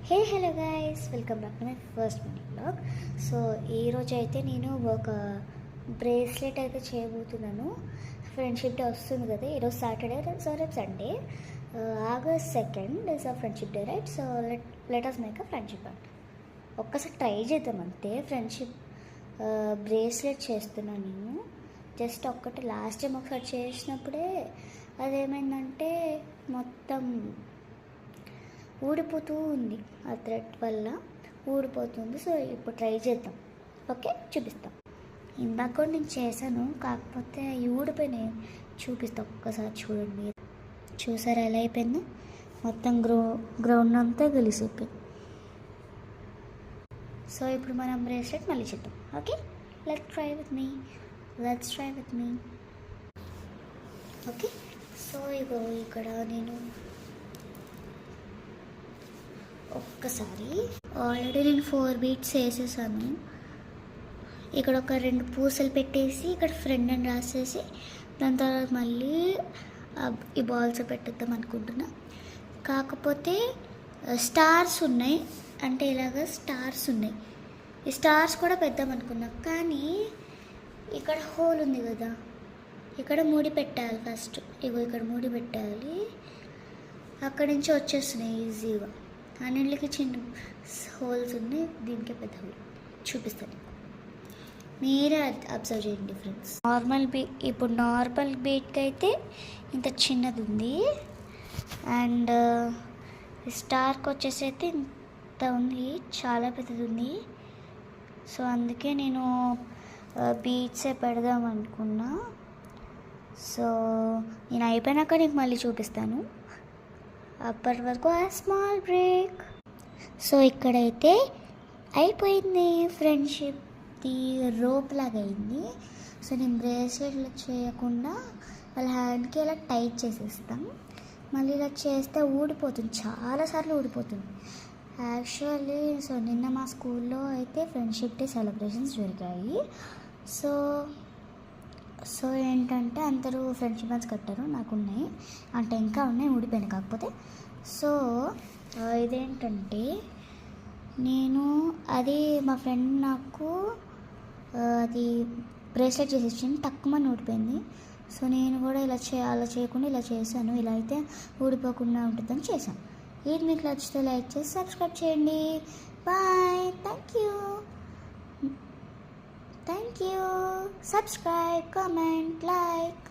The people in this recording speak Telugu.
Hello guys, welcome back to my first mini blog. So ఈరోజు అయితే నేను ఒక బ్రేస్లెట్ అయితే చేయబోతున్నాను. ఫ్రెండ్షిప్ డే వస్తుంది కదా, ఈరోజు సాటర్డే, సో రేపు Sunday. August 2nd is a friendship day, right? So let us make a friendship band. ఒక్కసారి ట్రై చేద్దాం అంతే. ఫ్రెండ్షిప్ బ్రేస్లెట్ చేస్తున్నాను నేను. జస్ట్ ఒక్కటి లాస్ట్ టైం ఒకసారి చేసినప్పుడే అదేమైందంటే మొత్తం ఊడిపోతూ ఉంది. ఆ థ్రెడ్ వల్ల ఊడిపోతుంది. సో ఇప్పుడు ట్రై చేద్దాం. ఓకే, చూపిస్తాం. ఇందాక కూడా నేను చేశాను, కాకపోతే అవి ఊడిపోయినాయి. చూపిస్తాం, ఒక్కసారి చూడండి. చూసారా ఎలా అయిపోయిందో? మొత్తం గ్రౌండ్ అంతా కలిసిపోయింది. సో ఇప్పుడు మనం బ్రేస్లెట్ మళ్ళీ చేద్దాం. Okay, let's try with me. Okay, so ఇక్కడ నేను ఒక్కసారి ఆల్రెడీ నేను 4 బీట్స్ వేసేసాను. ఇక్కడ ఒక 2 పూసలు పెట్టేసి ఇక్కడ ఫ్రెండ్ అని రాసేసి దాని తర్వాత మళ్ళీ ఈ బాల్స్ పెట్టేద్దాం అనుకుంటున్నా. కాకపోతే స్టార్స్ ఉన్నాయి, అంటే ఇలాగ స్టార్స్ ఉన్నాయి. ఈ స్టార్స్ కూడా పెద్దాం అనుకున్నా, కానీ ఇక్కడ హోల్ ఉంది కదా, ఇక్కడ ముడి పెట్టాలి ఫస్ట్. ఇక్కడ ముడి పెట్టాలి, అక్కడి నుంచి వచ్చేస్తున్నాయి ఈజీగా. అన్నింటికి చిన్న హోల్స్ ఉన్నాయి, దీనికి పెద్ద హోల్. చూపిస్తాను, మీరే అబ్జర్వ్ చేయండి డిఫరెన్స్. ఇప్పుడు నార్మల్ బీట్కి అయితే ఇంత చిన్నది ఉంది, అండ్ స్టార్కి వచ్చేసి అయితే ఇంత ఉంది, చాలా పెద్దది ఉంది. సో అందుకే నేను బీట్సే పెడదాం అనుకున్నా. సో నేను అయిపోయినాక నీకు మళ్ళీ చూపిస్తాను. అప్పటి వరకు ఆ స్మాల్ బ్రేక్. సో ఇక్కడైతే అయిపోయింది, ఫ్రెండ్షిప్ది రోప్ లాగా అయింది. సో నేను బ్రేస్లెట్లు చేయకుండా వాళ్ళ హ్యాండ్కి ఇలా టైట్ చేసేస్తాం. మళ్ళీ ఇలా చేస్తే ఊడిపోతుంది, చాలాసార్లు ఊడిపోతుంది యాక్చువల్లీ. సో నిన్న మా స్కూల్లో అయితే ఫ్రెండ్షిప్ డే సెలబ్రేషన్స్ జరిగాయి. సో ఏంటంటే అందరూ ఫ్రెండ్షిప్ బ్యాండ్స్ కట్టారు, నాకు ఉన్నాయి, అంటే ఇంకా ఉన్నాయి, ఊడిపోయాను కాకపోతే. సో ఇదేంటంటే అది మా ఫ్రెండ్ నాకు అది బ్రేస్లెట్ చేసి ఇచ్చింది, తక్కువ ఊడిపోయింది. సో నేను కూడా అలా చేయకుండా ఇలా చేశాను. ఇలా అయితే ఊడిపోకుండా ఉంటుందని చేశాను. ఇది మీకు నచ్చితే లైక్ చేసి సబ్స్క్రైబ్ చేయండి. Bye, thank you. Subscribe, comment, like.